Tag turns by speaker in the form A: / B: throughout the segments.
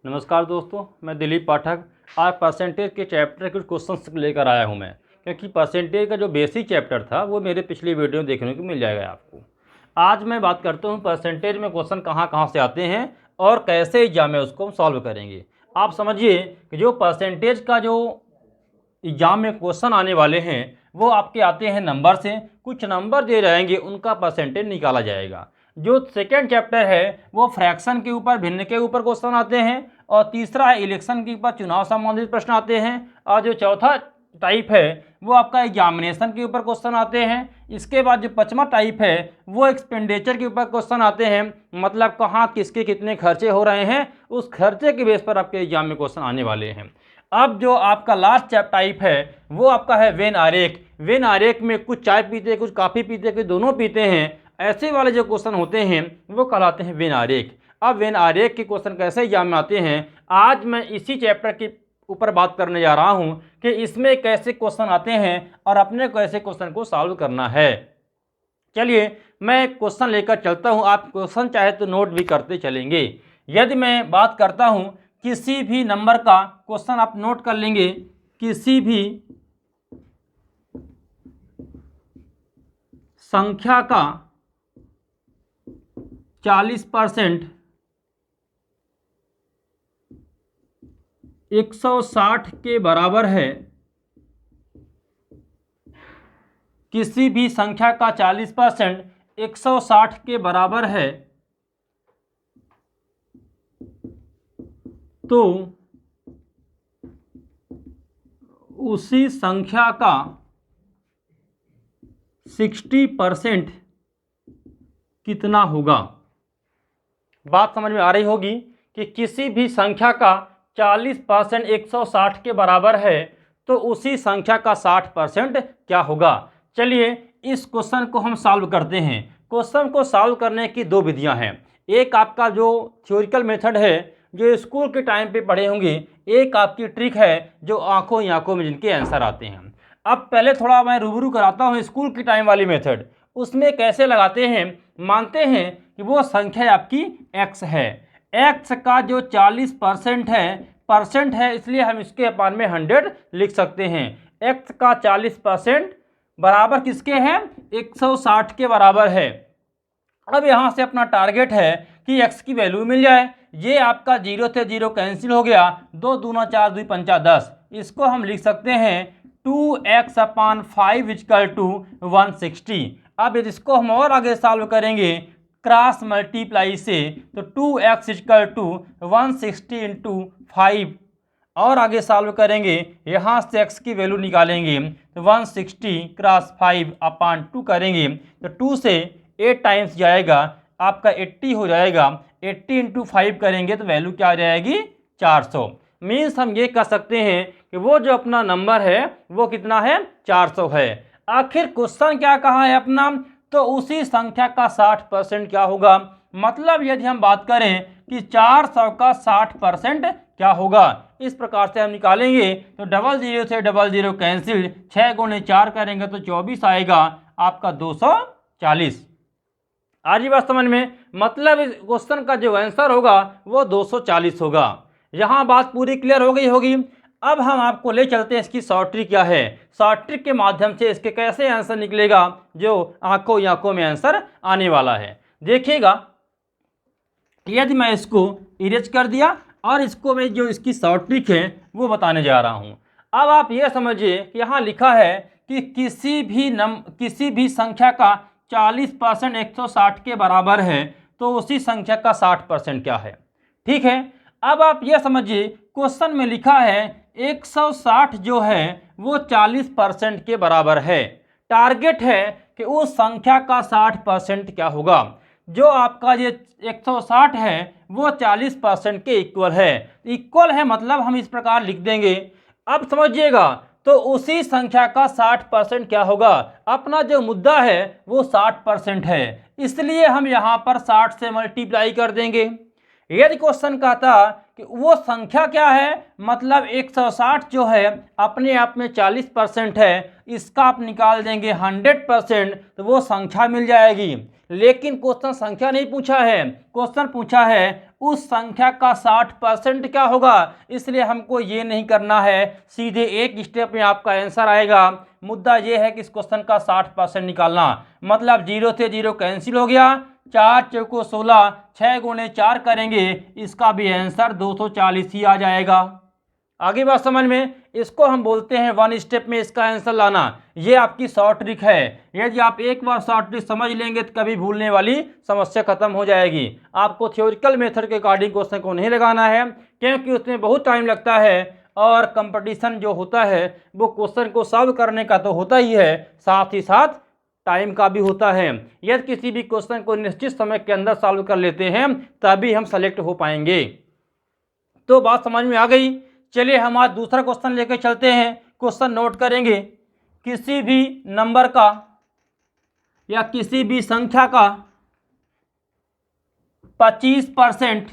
A: नमस्कार दोस्तों, मैं दिलीप पाठक आज परसेंटेज के चैप्टर के कुछ क्वेश्चन लेकर आया हूं मैं, क्योंकि परसेंटेज का जो बेसिक चैप्टर था वो मेरे पिछली वीडियो में देखने को मिल जाएगा आपको। आज मैं बात करता हूं परसेंटेज में क्वेश्चन कहां कहां से आते हैं और कैसे एग्जाम में उसको हम सॉल्व करेंगे। आप समझिए कि जो परसेंटेज का जो एग्जाम में क्वेश्चन आने वाले हैं वो आपके आते हैं नंबर से। कुछ नंबर दे रहेंगे, उनका परसेंटेज निकाला जाएगा। जो सेकेंड चैप्टर है वो फ्रैक्शन के ऊपर, भिन्न के ऊपर क्वेश्चन आते हैं, और तीसरा है इलेक्शन के ऊपर, चुनाव संबंधित प्रश्न आते हैं। और जो चौथा टाइप है वो आपका एग्जामिनेशन के ऊपर क्वेश्चन आते हैं। इसके बाद जो पांचवा टाइप है वो एक्सपेंडिचर के ऊपर क्वेश्चन आते हैं, मतलब कहाँ किसके कितने खर्चे हो रहे हैं, उस खर्चे के बेस पर आपके एग्जाम में क्वेश्चन आने वाले हैं। अब जो आपका लास्ट टाइप है वो आपका है वेन आरेख। वेन आरेख में कुछ चाय पीते, कुछ कॉफ़ी पीते, कुछ दोनों पीते हैं, ऐसे वाले जो क्वेश्चन होते हैं वो कहलाते हैं वेन आरेख। अब वेन आरेख के क्वेश्चन कैसे एग्जाम में आते हैं, आज मैं इसी चैप्टर के ऊपर बात करने जा रहा हूं कि इसमें कैसे क्वेश्चन आते हैं और अपने कैसे क्वेश्चन को सॉल्व करना है। चलिए मैं क्वेश्चन लेकर चलता हूं, आप क्वेश्चन चाहे तो नोट भी करते चलेंगे। यदि मैं बात करता हूं किसी भी नंबर का क्वेश्चन, आप नोट कर लेंगे, किसी भी संख्या का 40% 160 के बराबर है। किसी भी संख्या का 40% 160 के बराबर है तो उसी संख्या का 60% कितना होगा। बात समझ में आ रही होगी कि किसी भी संख्या का 40% 160 के बराबर है तो उसी संख्या का 60% क्या होगा। चलिए इस क्वेश्चन को हम सॉल्व करते हैं। क्वेश्चन को सॉल्व करने की दो विधियां हैं। एक आपका जो थ्योरिकल मेथड है जो स्कूल के टाइम पे पढ़े होंगे, एक आपकी ट्रिक है जो आंखों ही आंखों में जिनके आंसर आते हैं। अब पहले थोड़ा मैं रूबरू कराता हूँ स्कूल के टाइम वाली मेथड, उसमें कैसे लगाते हैं। मानते हैं कि वो संख्या आपकी x है, x का जो 40% है, परसेंट है इसलिए हम इसके अपान में 100 लिख सकते हैं। x का 40% बराबर किसके हैं, 160 के बराबर है। अब यहाँ से अपना टारगेट है कि x की वैल्यू मिल जाए। ये आपका 0 से 0 कैंसिल हो गया, 2 दूना 4 2 पंचा 10। इसको हम लिख सकते हैं 2x/5 = 160। अब इसको हम और आगे सॉल्व करेंगे क्रॉस मल्टीप्लाई से, तो 2x = 160 × 5 और आगे सॉल्व करेंगे, यहाँ से x की वैल्यू निकालेंगे तो 160 × 5/2 करेंगे तो 2 से 8 टाइम्स जाएगा, आपका 80 हो जाएगा। 80 × 5 करेंगे तो वैल्यू क्या आ जाएगी, 400। मीन्स हम ये कह सकते हैं कि वो जो अपना नंबर है वो कितना है, 400 है। आखिर क्वेश्चन क्या कहा है अपना, तो उसी संख्या का 60% क्या होगा। मतलब यदि हम बात करें कि 400 का 60% क्या होगा, इस प्रकार से हम निकालेंगे तो 00 से 00 कैंसिल, 6 × 4 करेंगे तो 24 आएगा, आपका 240। आज ही बात समझ में, मतलब इस क्वेश्चन का जो आंसर होगा वो 240 होगा। यहाँ बात पूरी क्लियर हो गई होगी। अब हम आपको ले चलते हैं इसकी शॉर्ट ट्रिक क्या है, शॉर्ट ट्रिक के माध्यम से इसके कैसे आंसर निकलेगा जो आंखों ही आंखों में आंसर आने वाला है। देखिएगा, यदि मैं इसको इरेज कर दिया और इसको मैं जो इसकी शॉर्ट ट्रिक है वो बताने जा रहा हूँ। अब आप ये समझिए कि यहाँ लिखा है कि किसी भी संख्या का 40% 160 के बराबर है तो उसी संख्या का 60% क्या है। ठीक है, अब आप ये समझिए क्वेश्चन में लिखा है 160 जो है वो 40% के बराबर है। टारगेट है कि उस संख्या का 60% क्या होगा। जो आपका ये 160 है वो 40% के इक्वल है। इक्वल है मतलब हम इस प्रकार लिख देंगे। अब समझिएगा, तो उसी संख्या का 60% क्या होगा। अपना जो मुद्दा है वो 60% है, इसलिए हम यहाँ पर 60 से मल्टीप्लाई कर देंगे। यदि क्वेश्चन कहता कि वो संख्या क्या है, मतलब 160 जो है अपने आप में 40% है, इसका आप निकाल देंगे 100% तो वो संख्या मिल जाएगी। लेकिन क्वेश्चन संख्या नहीं पूछा है, क्वेश्चन पूछा है उस संख्या का 60% क्या होगा। इसलिए हमको ये नहीं करना है, सीधे एक स्टेप में आपका आंसर आएगा। मुद्दा ये है कि इस क्वेश्चन का 60% निकालना, मतलब 0 से 0 कैंसिल हो गया, 4 चौको 16, 6 गुणे 4 करेंगे, इसका भी आंसर 240 ही आ जाएगा। आगे बात समझ में, इसको हम बोलते हैं वन स्टेप में इसका आंसर लाना। ये आपकी शॉर्ट ट्रिक है। यदि आप एक बार शॉर्ट ट्रिक समझ लेंगे तो कभी भूलने वाली समस्या खत्म हो जाएगी। आपको थ्योरिटिकल मेथड के अकॉर्डिंग क्वेश्चन को नहीं लगाना है, क्योंकि उसमें बहुत टाइम लगता है और कंपटीशन जो होता है वो क्वेश्चन को सॉल्व करने का तो होता ही है, साथ ही साथ टाइम का भी होता है। यदि किसी भी क्वेश्चन को निश्चित समय के अंदर सॉल्व कर लेते हैं तभी हम सेलेक्ट हो पाएंगे। तो बात समझ में आ गई। चलिए हम आज दूसरा क्वेश्चन लेकर चलते हैं। क्वेश्चन नोट करेंगे, किसी भी नंबर का या किसी भी संख्या का 25%,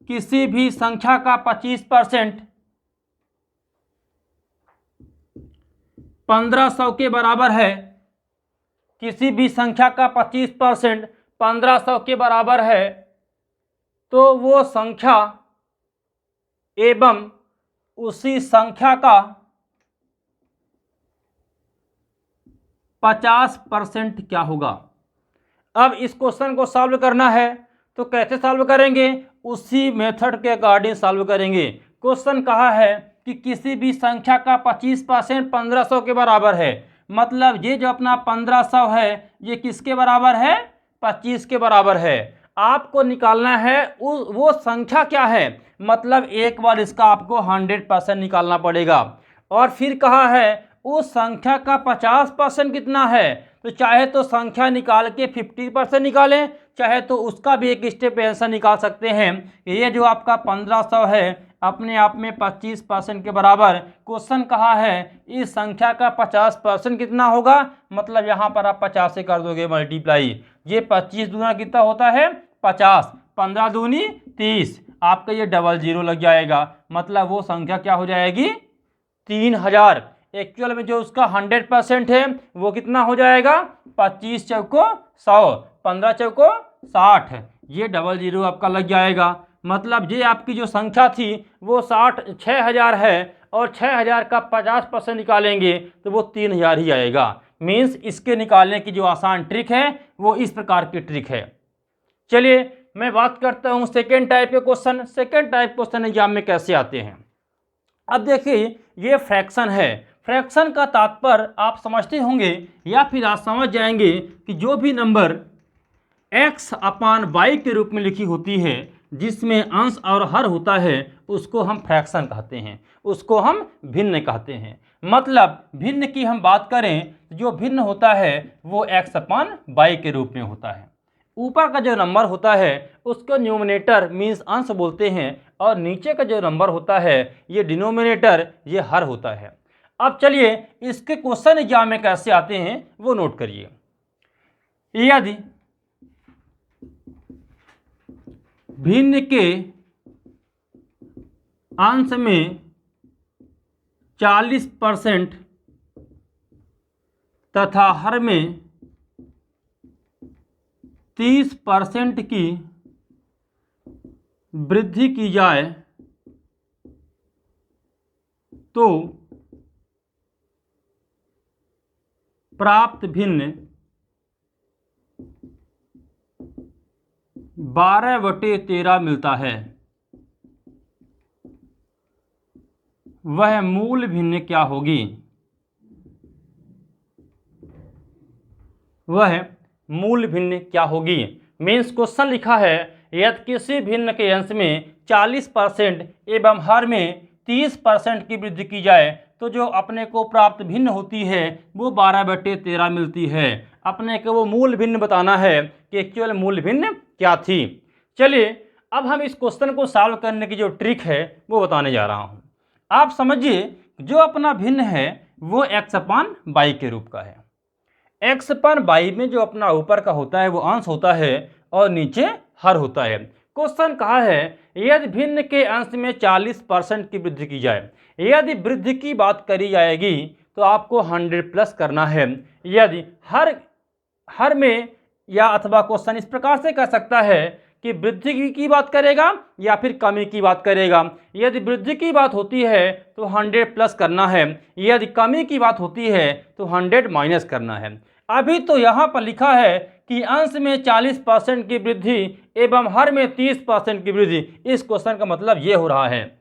A: किसी भी संख्या का 25% 1500 के बराबर है। किसी भी संख्या का 25% 1500 के बराबर है तो वो संख्या एवं उसी संख्या का 50% क्या होगा। अब इस क्वेश्चन को सॉल्व करना है तो कैसे सॉल्व करेंगे, उसी मेथड के अकॉर्डिंग सॉल्व करेंगे। क्वेश्चन कहा है कि किसी भी संख्या का 25% 1500 के बराबर है, मतलब ये जो अपना 1500 है ये किसके बराबर है, 25 के बराबर है। आपको निकालना है वो संख्या क्या है, मतलब एक बार इसका आपको 100% निकालना पड़ेगा। और फिर कहा है उस संख्या का 50% कितना है, तो चाहे तो संख्या निकाल के 50% निकालें, चाहे तो उसका भी एक स्टेप आंसर निकाल सकते हैं। ये जो आपका 1500 है अपने आप में 25% के बराबर। क्वेश्चन कहा है इस संख्या का 50% कितना होगा, मतलब यहाँ पर आप 50 से कर दोगे मल्टीप्लाई। ये 25 दूना कितना होता है 50, 15 दूनी 30, आपका ये 00 लग जाएगा, मतलब वो संख्या क्या हो जाएगी 3000। एक्चुअल में जो उसका 100% है वो कितना हो जाएगा 25 चौको 100, 15 चौको 60, ये 00 आपका लग जाएगा। मतलब ये आपकी जो संख्या थी वो 6000 है और 6000 का 50% निकालेंगे तो वो 3000 ही आएगा। मीन्स इसके निकालने की जो आसान ट्रिक है वो इस प्रकार की ट्रिक है। चलिए मैं बात करता हूँ सेकेंड टाइप के question. Second type question exam में कैसे आते हैं। अब देखिए ये फ्रैक्शन है। फ्रैक्शन का तात्पर्य आप समझते होंगे या फिर आप समझ जाएंगे कि जो भी नंबर x/y के रूप में लिखी होती है, जिसमें अंश और हर होता है, उसको हम फ्रैक्शन कहते हैं, उसको हम भिन्न कहते हैं। मतलब भिन्न की हम बात करें, जो भिन्न होता है वो x/y के रूप में होता है। ऊपर का जो नंबर होता है उसको न्यूमरेटर मीन्स अंश बोलते हैं, और नीचे का जो नंबर होता है ये डिनोमिनेटर, ये हर होता है। अब चलिए इसके क्वेश्चन एग्जाम में कैसे आते हैं वो नोट करिए। यदि भिन्न के अंश में 40% तथा हर में 30% की वृद्धि की जाए तो प्राप्त भिन्न 12/13 मिलता है। वह मूल भिन्न क्या होगी। वह मूल भिन्न क्या होगी मीन्स क्वेश्चन लिखा है यदि किसी भिन्न के अंश में 40% एवं हर में 30% की वृद्धि की जाए तो जो अपने को प्राप्त भिन्न होती है वो 12/13 मिलती है। अपने को वो मूल भिन्न बताना है कि एक्चुअल मूल भिन्न क्या थी। चलिए अब हम इस क्वेश्चन को सॉल्व करने की जो ट्रिक है वो बताने जा रहा हूँ। आप समझिए जो अपना भिन्न है वो x/y के रूप का है। x/y में जो अपना ऊपर का होता है वो अंश होता है और नीचे हर होता है। क्वेश्चन कहा है यदि भिन्न के अंश में 40% की वृद्धि की जाए। यदि वृद्धि की बात करी जाएगी तो आपको 100+ करना है। यदि हर में या अथवा क्वेश्चन इस प्रकार से कर सकता है कि वृद्धि की बात करेगा या फिर कमी की बात करेगा। यदि वृद्धि की बात होती है तो 100 प्लस करना है, यदि कमी की बात होती है तो 100 माइनस करना है। अभी तो यहाँ पर लिखा है कि अंश में 40% की वृद्धि एवं हर में 30% की वृद्धि। इस क्वेश्चन का मतलब ये हो रहा है,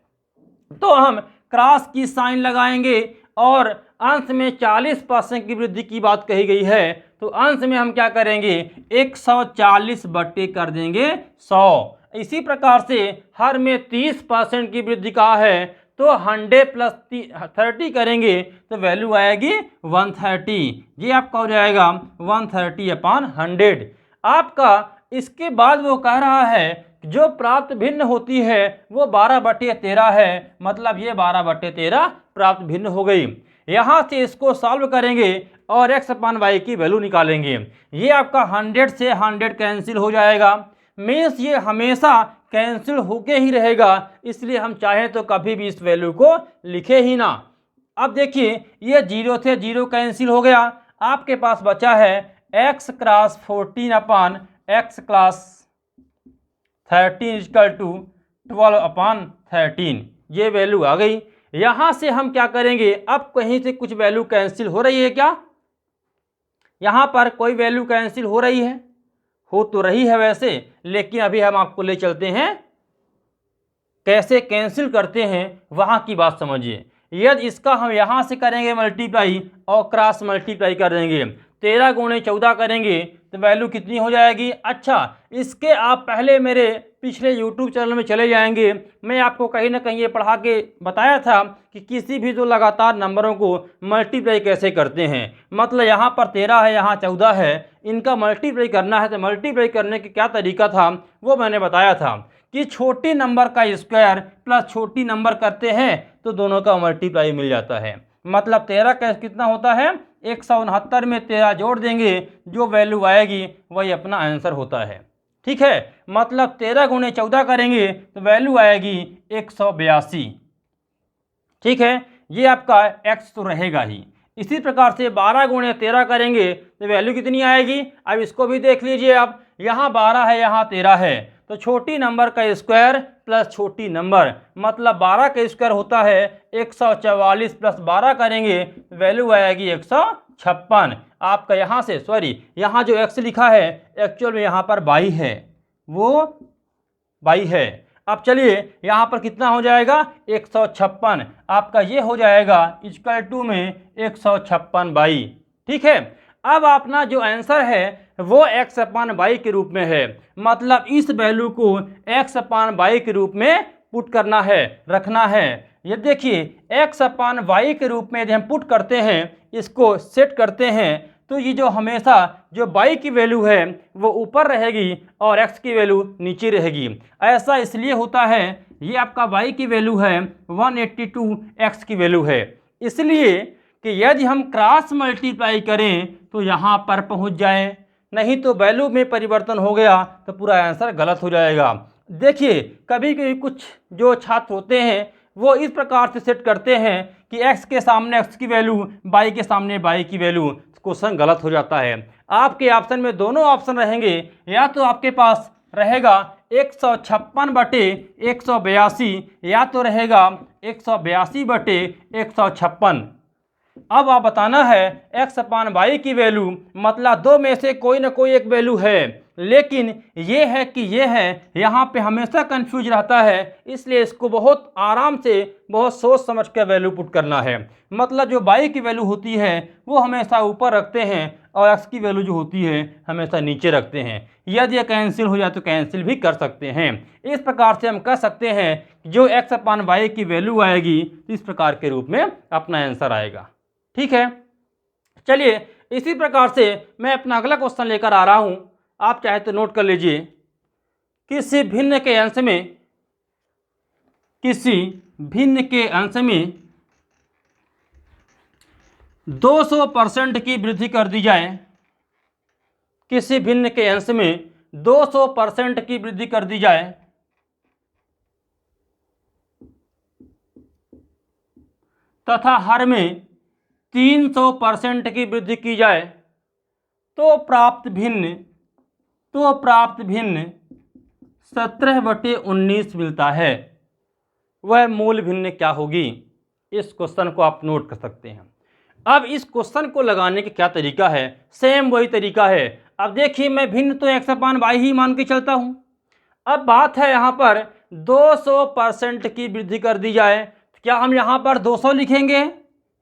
A: तो हम क्रॉस की साइन लगाएंगे और अंश में 40% की वृद्धि की बात कही गई है तो अंश में हम क्या करेंगे 140 बट्टे कर देंगे 100। इसी प्रकार से हर में 30% की वृद्धि कहा है तो 100 प्लस 30 करेंगे तो वैल्यू आएगी 130। ये आपका हो जाएगा 130/100 आपका। इसके बाद वो कह रहा है जो प्राप्त भिन्न होती है वो 12/13 है, मतलब ये 12/13 प्राप्त भिन्न हो गई। यहाँ से इसको सॉल्व करेंगे और x/y की वैल्यू निकालेंगे। ये आपका 100 से 100 कैंसिल हो जाएगा, मीन्स ये हमेशा कैंसिल होके ही रहेगा, इसलिए हम चाहें तो कभी भी इस वैल्यू को लिखे ही ना। अब देखिए ये 0 से 0 कैंसिल हो गया, आपके पास बचा है x क्रॉस 14/x क्रॉस 13 = 12/13। ये वैल्यू आ गई। यहाँ से हम क्या करेंगे, अब कहीं से कुछ वैल्यू कैंसिल हो रही है क्या? यहाँ पर कोई वैल्यू कैंसिल हो रही है? हो तो रही है वैसे, लेकिन अभी हम आपको ले चलते हैं कैसे कैंसिल करते हैं वहाँ की बात समझिए। यदि इसका हम यहाँ से करेंगे मल्टीप्लाई और क्रॉस मल्टीप्लाई कर देंगे, 13 × 14 करेंगे तो वैल्यू कितनी हो जाएगी। अच्छा, इसके आप पहले मेरे पिछले YouTube चैनल में चले जाएंगे, मैं आपको कहीं ना कहीं ये पढ़ा के बताया था कि किसी भी दो लगातार नंबरों को मल्टीप्लाई कैसे करते हैं। मतलब यहाँ पर 13 है, यहाँ 14 है, इनका मल्टीप्लाई करना है तो मल्टीप्लाई करने का क्या तरीका था वो मैंने बताया था कि छोटी नंबर का स्क्वायर प्लस छोटी नंबर करते हैं तो दोनों का मल्टीप्लाई मिल जाता है। मतलब 13 का कितना होता है 169 में 13 जोड़ देंगे, जो वैल्यू आएगी वही अपना आंसर होता है। ठीक है, मतलब 13 × 14 करेंगे तो वैल्यू आएगी 182। ठीक है, ये आपका x तो रहेगा ही। इसी प्रकार से 12 × 13 करेंगे तो वैल्यू कितनी आएगी, अब इसको भी देख लीजिए। अब यहाँ 12 है, यहाँ 13 है, तो छोटी नंबर का स्क्वायर प्लस छोटी नंबर, मतलब 12 का स्क्वायर होता है 144 प्लस 12 करेंगे वैल्यू आएगी 156। आपका यहाँ से यहाँ जो x लिखा है एक्चुअल में यहाँ पर 22 है, वो 22 है। अब चलिए यहाँ पर कितना हो जाएगा 156, आपका ये हो जाएगा = में 156/22। ठीक है, अब अपना जो आंसर है वो x/y के रूप में है, मतलब इस वैल्यू को x/y के रूप में पुट करना है, रखना है। ये देखिए x/y के रूप में यदि हम पुट करते हैं, इसको सेट करते हैं तो ये जो हमेशा जो y की वैल्यू है वो ऊपर रहेगी और x की वैल्यू नीचे रहेगी। ऐसा इसलिए होता है, ये आपका y की वैल्यू है 182, x की वैल्यू है, इसलिए कि यदि हम क्रॉस मल्टीप्लाई करें तो यहाँ पर पहुँच जाए, नहीं तो वैल्यू में परिवर्तन हो गया तो पूरा आंसर गलत हो जाएगा। देखिए कभी कभी कुछ जो छात्र होते हैं वो इस प्रकार से सेट करते हैं कि x के सामने x की वैल्यू, y के सामने y की वैल्यू, क्वेश्चन गलत हो जाता है। आपके ऑप्शन में दोनों ऑप्शन रहेंगे, या तो आपके पास रहेगा 156/182 या तो रहेगा 182/156। अब आप बताना है x/y की वैल्यू, मतलब दो में से कोई ना कोई एक वैल्यू है, लेकिन ये है कि ये है, यहाँ पे हमेशा कंफ्यूज रहता है, इसलिए इसको बहुत आराम से बहुत सोच समझ कर वैल्यू पुट करना है। मतलब जो y की वैल्यू होती है वो हमेशा ऊपर रखते हैं और x की वैल्यू जो होती है हमेशा नीचे रखते हैं। यदि ये कैंसिल हो जाए तो कैंसिल भी कर सकते हैं। इस प्रकार से हम कह सकते हैं जो x/y की वैल्यू आएगी इस प्रकार के रूप में अपना आंसर आएगा। ठीक है, चलिए इसी प्रकार से मैं अपना अगला क्वेश्चन लेकर आ रहा हूं, आप चाहे तो नोट कर लीजिए। किसी भिन्न के अंश में 200% की वृद्धि कर दी जाए, किसी भिन्न के अंश में 200% की वृद्धि कर दी जाए तथा हर में 300% की वृद्धि की जाए तो प्राप्त भिन्न 17/19 मिलता है, वह मूल भिन्न क्या होगी। इस क्वेश्चन को आप नोट कर सकते हैं। अब इस क्वेश्चन को लगाने का क्या तरीका है, सेम वही तरीका है। अब देखिए, मैं भिन्न तो x/y ही मान के चलता हूं। अब बात है यहाँ पर 200% की वृद्धि कर दी जाए, तो क्या हम यहाँ पर 200 लिखेंगे,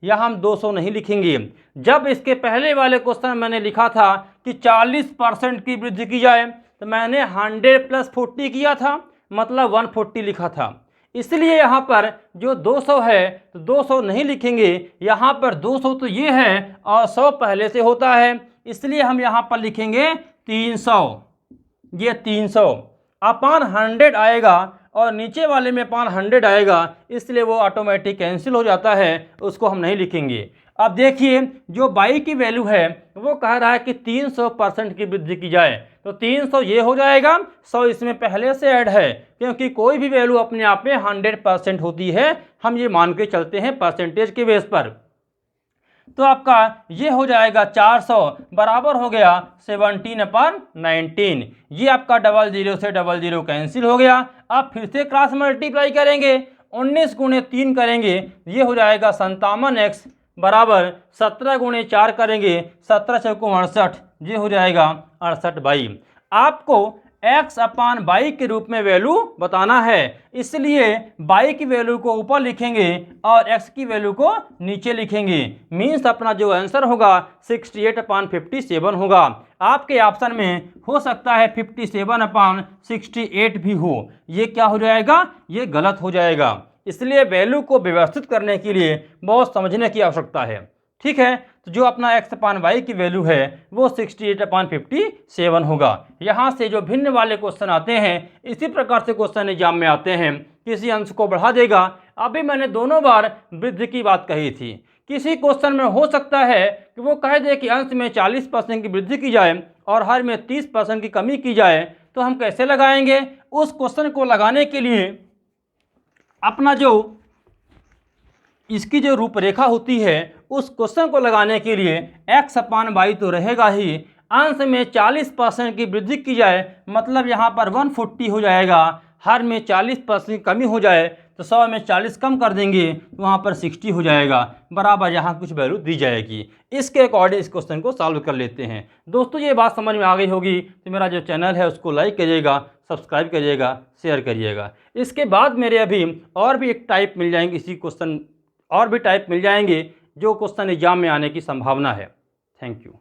A: या हम 200 नहीं लिखेंगे। जब इसके पहले वाले क्वेश्चन मैंने लिखा था कि 40% की वृद्धि की जाए, तो मैंने 100 + 40 किया था, मतलब 140 लिखा था। इसलिए यहाँ पर जो 200 है तो 200 नहीं लिखेंगे, यहाँ पर 200 तो ये है और 100 पहले से होता है, इसलिए हम यहाँ पर लिखेंगे 300। ये 300 अपान 100 आएगा और नीचे वाले में अपान 100 आएगा, इसलिए वो ऑटोमेटिक कैंसिल हो जाता है, उसको हम नहीं लिखेंगे। अब देखिए, जो y की वैल्यू है वो कह रहा है कि 300% की वृद्धि की जाए, तो 300 ये हो जाएगा, 100 इसमें पहले से ऐड है, क्योंकि कोई भी वैल्यू अपने आप में 100% होती है, हम ये मान के चलते हैं परसेंटेज के बेस पर। तो आपका ये हो जाएगा 400 बराबर हो गया 17/19। ये आपका 00 से 00 कैंसिल हो गया। अब फिर से क्रॉस मल्टीप्लाई करेंगे, 19 × 3 करेंगे, ये हो जाएगा 57x बराबर 17 × 4 करेंगे, 17 × 68, ये हो जाएगा 68y। आपको x/y के रूप में वैल्यू बताना है, इसलिए y की वैल्यू को ऊपर लिखेंगे और x की वैल्यू को नीचे लिखेंगे। मीन्स अपना जो आंसर होगा 68/57 होगा। आपके ऑप्शन में हो सकता है 57/68 भी हो, ये क्या हो जाएगा, ये गलत हो जाएगा। इसलिए वैल्यू को व्यवस्थित करने के लिए बहुत समझने की आवश्यकता है। ठीक है, तो जो अपना x/y की वैल्यू है वो 68/57 होगा। यहाँ से जो भिन्न वाले क्वेश्चन आते हैं, इसी प्रकार से क्वेश्चन एग्जाम में आते हैं, किसी अंश को बढ़ा देगा। अभी मैंने दोनों बार वृद्धि की बात कही थी। किसी क्वेश्चन में हो सकता है कि वो कह दे कि अंश में 40% की वृद्धि की जाए और हर में 30% की कमी की जाए, तो हम कैसे लगाएंगे। उस क्वेश्चन को लगाने के लिए अपना जो इसकी जो रूपरेखा होती है, उस क्वेश्चन को लगाने के लिए x/y तो रहेगा ही, अंश में 40% की वृद्धि की जाए, मतलब यहाँ पर 140 हो जाएगा, हर में 40% की कमी हो जाए तो 100 में 40 कम कर देंगे तो वहाँ पर 60 हो जाएगा, बराबर यहाँ कुछ वैल्यू दी जाएगी। इसके अकॉर्डिंग इस क्वेश्चन को सॉल्व कर लेते हैं। दोस्तों, ये बात समझ में आ गई होगी तो मेरा जो चैनल है उसको लाइक करिएगा, सब्सक्राइब करिएगा, शेयर करिएगा। इसके बाद मेरे अभी और भी एक टाइप मिल जाएंगे, इसी क्वेश्चन और भी टाइप मिल जाएंगे जो क्वेश्चन एग्जाम में आने की संभावना है। Thank you.